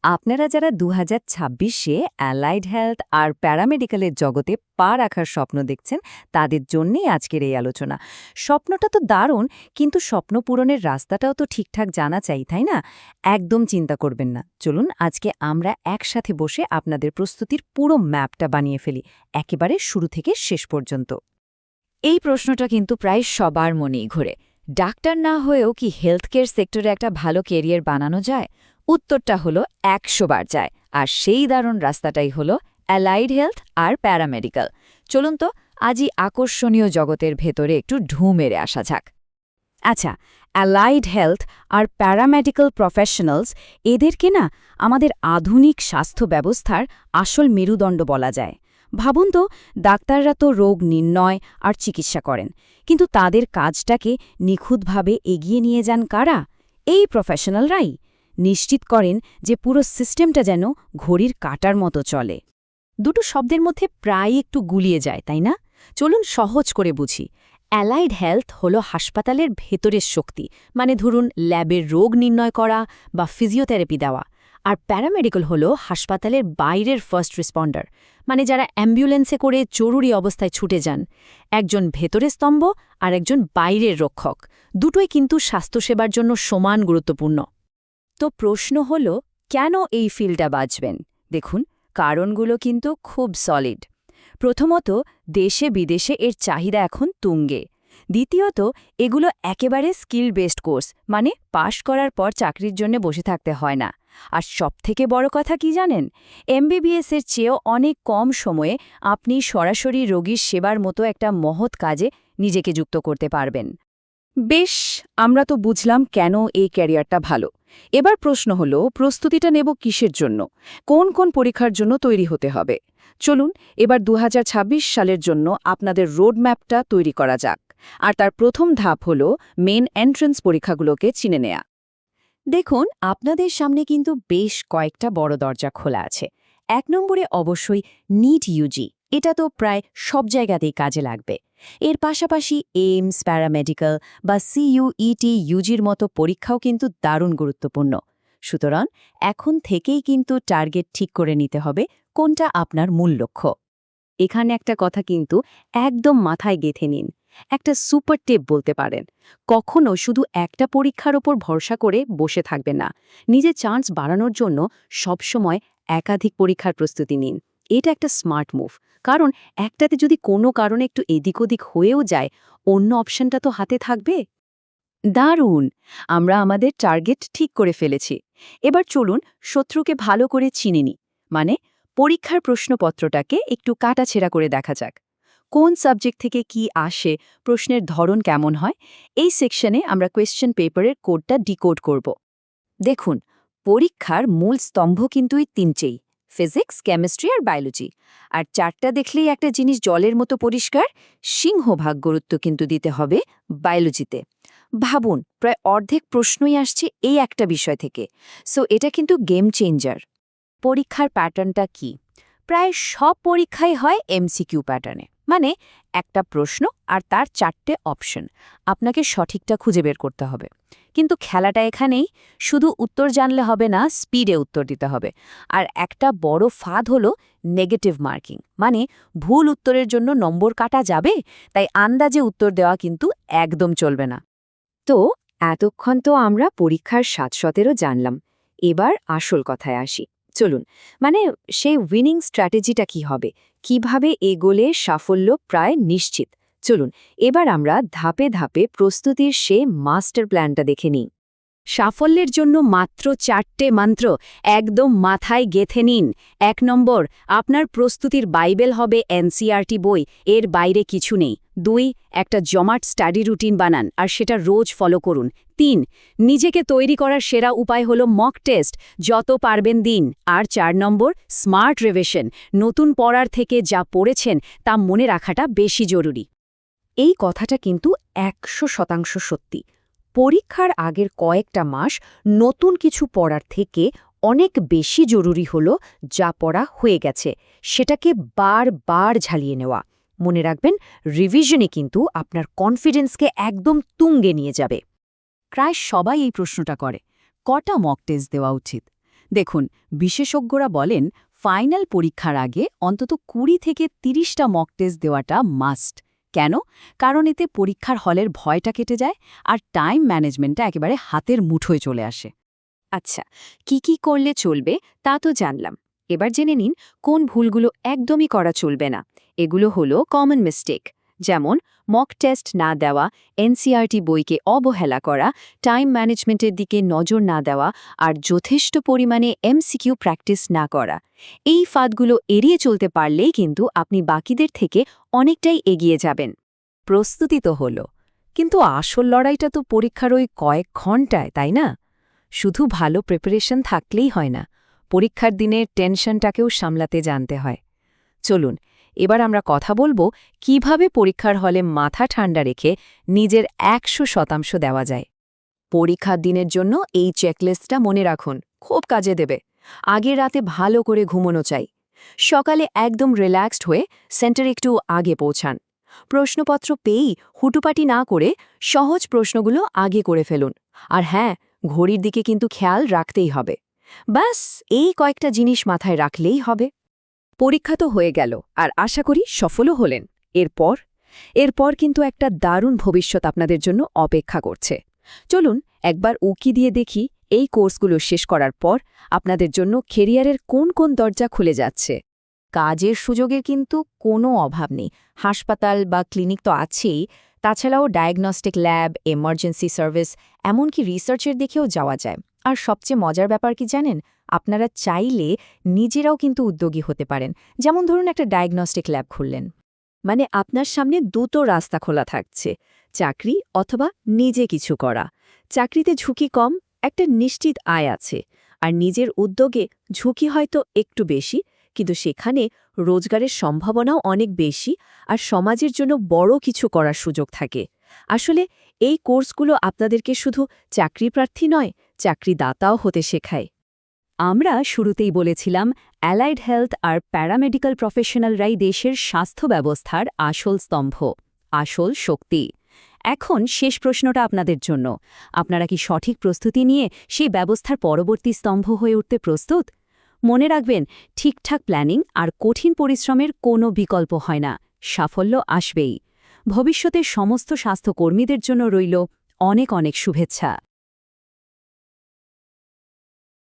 আপনারা যারা 2026-এ allied health আর প্যারামেডিক্যালের জগতে পা রাখার স্বপ্ন দেখছেন তাদের জন্যেই আজকের এই আলোচনা। স্বপ্নটা তো দারুণ, কিন্তু স্বপ্ন পূরণের রাস্তাটাও তো ঠিকঠাক জানা চাই, তাই না? একদম চিন্তা করবেন না, চলুন আজকে আমরা একসাথে বসে আপনাদের প্রস্তুতির পুরো ম্যাপটা বানিয়ে ফেলি, একেবারে শুরু থেকে শেষ পর্যন্ত। এই প্রশ্নটা কিন্তু প্রায় সবার মনেই ঘোরে। ডাক্তার না হয়েও কি হেলথ কেয়ার সেক্টরে একটা ভালো কেরিয়ার বানানো যায়? উত্তরটা হলো 100 বার যায়, আর সেই দারুণ রাস্তাটাই হলো অ্যালাইড হেলথ আর প্যারামেডিক্যাল। চলুন তো আজই আকর্ষণীয় জগতের ভেতরে একটু ঢুঁ মেরে আসা যাক। আচ্ছা, অ্যালাইড হেলথ আর প্যারামেডিক্যাল প্রফেশনালস, এদেরকে না আমাদের আধুনিক স্বাস্থ্য ব্যবস্থার আসল মেরুদণ্ড বলা যায়। ভাবুন তো, ডাক্তাররা তো রোগ নির্ণয় আর চিকিৎসা করেন, কিন্তু তাদের কাজটাকে নিখুঁতভাবে এগিয়ে নিয়ে যান কারা? এই প্রফেশনালরাই নিশ্চিত করেন যে পুরো সিস্টেমটা যেন ঘড়ির কাঁটার মতো চলে। দুটো শব্দের মধ্যে প্রায় একটু গুলিয়ে যায়, তাই না? চলুন সহজ করে বুঝি। অ্যালাইড হেলথ হলো হাসপাতালের ভেতরের শক্তি, মানে ধরুন ল্যাবের রোগ নির্ণয় করা বা ফিজিওথেরাপি দেওয়া। আর প্যারামেডিক্যাল হলো হাসপাতালের বাইরের ফার্স্ট রেসপন্ডার, মানে যারা অ্যাম্বুলেন্সে করে জরুরি অবস্থায় ছুটে যান। একজন ভেতরের স্তম্ভ আর একজন বাইরের রক্ষক, দুটোই কিন্তু স্বাস্থ্যসেবার জন্য সমান গুরুত্বপূর্ণ। তো প্রশ্ন হল, কেন এই ফিল্ডটা বাঁচবেন? দেখুন, কারণগুলো কিন্তু খুব সলিড। প্রথমত, দেশে বিদেশে এর চাহিদা এখন তুঙ্গে। দ্বিতীয়ত, এগুলো একেবারে স্কিল বেসড কোর্স, মানে পাশ করার পর চাকরির জন্য বসে থাকতে হয় না। আর সবথেকে বড় কথা কি জানেন? এমবিবিএসের চেয়েও অনেক কম সময়ে আপনি সরাসরি রোগীর সেবার মতো একটা মহৎ কাজে নিজেকে যুক্ত করতে পারবেন। বেশ, আমরা তো বুঝলাম কেন এই ক্যারিয়ারটা ভালো। এবার প্রশ্ন হলো, প্রস্তুতিটা নেব কিসের জন্য? কোন কোন পরীক্ষার জন্য তৈরি হতে হবে? চলুন এবার 2026 সালের জন্য আপনাদের রোডম্যাপটা তৈরি করা যাক। আর তার প্রথম ধাপ হল মেন এন্ট্রেন্স পরীক্ষাগুলোকে চিনে নেয়া। দেখুন, আপনাদের সামনে কিন্তু বেশ কয়েকটা বড় দরজা খোলা আছে। 1 নম্বরে অবশ্যই নিট ইউজি, এটা তো প্রায় সব জায়গাতেই কাজে লাগবে। এর পাশাপাশি এইমস প্যারামেডিক্যাল বা সিইউইটি ইউজির মতো পরীক্ষাও কিন্তু দারুণ গুরুত্বপূর্ণ। সুতরাং এখন থেকেই কিন্তু টার্গেট ঠিক করে নিতে হবে কোনটা আপনার মূল লক্ষ্য। এখানে একটা কথা কিন্তু একদম মাথায় গেঁথে নিন, একটা সুপার টিপ বলতে পারেন। কখনো শুধু একটা পরীক্ষার ওপর ভরসা করে বসে থাকবেন না। নিজের চান্স বাড়ানোর জন্য সবসময় একাধিক পরীক্ষার প্রস্তুতি নিন। এটা একটা স্মার্ট মুভ, কারণ একটাতে যদি কোনো কারণে একটু এদিক ওদিক হয়েও যায়, অন্য অপশনটা তো হাতে থাকবে। দারুণ! আমরা আমাদের টার্গেট ঠিক করে ফেলেছি। এবার চলুন শত্রুকে ভালো করে চিনে নিই, মানে পরীক্ষার প্রশ্নপত্রটাকে একটু কাটাছেঁড়া করে দেখা যাক। কোন সাবজেক্ট থেকে কি আসে, প্রশ্নের ধরন কেমন হয়, এই সেকশনে আমরা কোয়েশ্চেন পেপারের কোডটা ডিকোড করব। দেখুন, পরীক্ষার মূল স্তম্ভ কিন্তু এই তিনটেই: ফিজিক্স, কেমিস্ট্রি আর বায়োলজি। আর চারটা দেখলেই একটা জিনিস জলের মতো পরিষ্কার, সিংহভাগ গুরুত্ব কিন্তু দিতে হবে বায়োলজিতে। ভাবুন, প্রায় অর্ধেক প্রশ্নই আসছে এই একটা বিষয় থেকে। সো এটা কিন্তু গেম চেঞ্জার। পরীক্ষার প্যাটার্নটা কি? প্রায় সব পরীক্ষাই হয় এমসিকিউ প্যাটার্নে, মানে একটা প্রশ্ন আর তার 4টে অপশন। আপনাকে সঠিকটা খুঁজে বের করতে হবে। কিন্তু খেলাটা এখানেই, শুধু উত্তর জানলে হবে না, স্পিডে উত্তর দিতে হবে। আর একটা বড় ফাঁদ হলো নেগেটিভ মার্কিং, মানে ভুল উত্তরের জন্য নম্বর কাটা যাবে, তাই আন্দাজে উত্তর দেওয়া কিন্তু একদম চলবে না। তো এতক্ষণ তো আমরা পরীক্ষার 7-17 জানলাম। এবার আসল কথায় আসি। চলুন, মানে সেই উইনিং স্ট্র্যাটেজিটা কি হবে, কিভাবে এগোলে সাফল্য প্রায় নিশ্চিত। চলুন এবার আমরা ধাপে ধাপে প্রস্তুতির সে মাস্টার প্ল্যানটা দেখে নিই। সাফল্যের জন্য মাত্র 4টে মন্ত্র একদম মাথায় গেঁথে নিন। 1 নম্বর, আপনার প্রস্তুতির বাইবেল হবে এনসিইআরটি বই, এর বাইরে কিছু নেই। 2, একটা জমাট স্টাডি রুটিন বানান আর সেটা রোজ ফলো করুন। 3, নিজেকে তৈরি করার সেরা উপায় হলো মক টেস্ট, যত পারবেন দিন। আর 4 নম্বর, স্মার্ট রিভিশন, নতুন পড়ার থেকে যা পড়েছেন তা মনে রাখাটা বেশি জরুরি। এই কথাটা কিন্তু 100% সত্যি। পরীক্ষার আগের কয়েকটা মাস নতুন কিছু পড়ার থেকে অনেক বেশি জরুরি হলো যা পড়া হয়ে গেছে সেটাকে বারবার ঝালিয়ে নেওয়া। মনে রাখবেন, রিভিশনে কিন্তু আপনার কনফিডেন্সকে একদম তুঙ্গে নিয়ে যাবে। প্রায় সবাই এই প্রশ্নটা করে, কটা মক টেস্ট দেওয়া উচিত? দেখুন, বিশেষজ্ঞরা বলেন ফাইনাল পরীক্ষার আগে অন্তত ২০ থেকে ৩০টা মক টেস্ট দেওয়াটা মাস্ট। কেন? কারণ এতে পরীক্ষার হলের ভয়টা কেটে যায় আর টাইম ম্যানেজমেন্টটা একেবারে হাতের মুঠোয় চলে আসে। আচ্ছা, কি করলে চলবে তা তো জানলাম। এবার জেনে নিন কোন ভুলগুলো একদমই করা চলবে না। এগুলো হলো কমন মিস্টেক, যেমন মক টেস্ট না দেওয়া, এনসিইআরটি বইকে অবহেলা করা, টাইম ম্যানেজমেন্টের দিকে নজর না দেওয়া আর যথেষ্ট পরিমাণে এমসিকিউ প্র্যাকটিস না করা। এই ফাঁদগুলো এড়িয়ে চলতে পারলেই কিন্তু আপনি বাকিদের থেকে অনেকটাই এগিয়ে যাবেন। প্রস্তুতি তো হলো, কিন্তু আসল লড়াইটা তো পরীক্ষার ওই কয়েক ঘন্টায়, তাই না? শুধু ভালো প্রিপারেশন থাকলেই হয় না, পরীক্ষার দিনের টেনশনটাকেও সামলাতে জানতে হয়। চলুন এবার আমরা কথা বলবো কিভাবে পরীক্ষার হলে মাথা ঠান্ডা রেখে নিজের ১০০% দেওয়া যায়। পরীক্ষার দিনের জন্য এই চেকলিস্টটা মনে রাখুন, খুব কাজে দেবে। আগের রাতে ভালো করে ঘুমোনো চাই। সকালে একদম রিল্যাক্সড হয়ে সেন্টারে একটু আগে পৌঁছান। প্রশ্নপত্র পেয়েই হুটুপাটি না করে সহজ প্রশ্নগুলো আগে করে ফেলুন। আর হ্যাঁ, ঘড়ির দিকে কিন্তু খেয়াল রাখতেই হবে। ব্যাস, এই কয়েকটা জিনিস মাথায় রাখলেই হবে। পরীক্ষা তো হয়ে গেল, আর আশা করি সফলও হলেন। এরপর কিন্তু একটা দারুণ ভবিষ্যৎ আপনাদের জন্য অপেক্ষা করছে। চলুন একবার উকি দিয়ে দেখি এই কোর্সগুলো শেষ করার পর আপনাদের জন্য কেরিয়ারের কোন কোন দরজা খুলে যাচ্ছে। কাজের সুযোগের কিন্তু কোনো অভাব নেই। হাসপাতাল বা ক্লিনিক তো আছেই, তাছাড়াও ডায়াগনস্টিক ল্যাব, এমার্জেন্সি সার্ভিস, এমনকি রিসার্চের দিকেও যাওয়া যায়। আর সবচেয়ে মজার ব্যাপার কি জানেন? আপনারা চাইলে নিজেরাও কিন্তু উদ্যোগী হতে পারেন। যেমন ধরুন একটা ডায়াগনস্টিক ল্যাব খুললেন। মানে আপনার সামনে দুটো রাস্তা খোলা থাকছে, চাকরি অথবা নিজে কিছু করা। চাকরিতে ঝুঁকি কম, একটা নিশ্চিত আয় আছে। আর নিজের উদ্যোগে ঝুঁকি হয়তো একটু বেশি, কিন্তু সেখানে রোজগারের সম্ভাবনাও অনেক বেশি আর সমাজের জন্য বড় কিছু করার সুযোগ থাকে। আসলে এই কোর্সগুলো আপনাদেরকে শুধু চাকরিপ্রার্থী নয়, চাকরিদাতাও হতে শেখায়। আমরা শুরুতেই বলেছিলাম অ্যালাইড হেলথ আর প্যারামেডিক্যাল প্রফেশনালরাই দেশের স্বাস্থ্য ব্যবস্থার আসল স্তম্ভ, আসল শক্তি। এখন শেষ প্রশ্নটা আপনাদের জন্য। আপনারা কি সঠিক প্রস্তুতি নিয়ে সেই ব্যবস্থার পরবর্তী স্তম্ভ হয়ে উঠতে প্রস্তুত? মনে রাখবেন, ঠিকঠাক প্ল্যানিং আর কঠিন পরিশ্রমের কোনো বিকল্প হয় না, সাফল্য আসবেই। ভবিষ্যতের সমস্ত স্বাস্থ্যকর্মীদের জন্য রইল অনেক অনেক শুভেচ্ছা।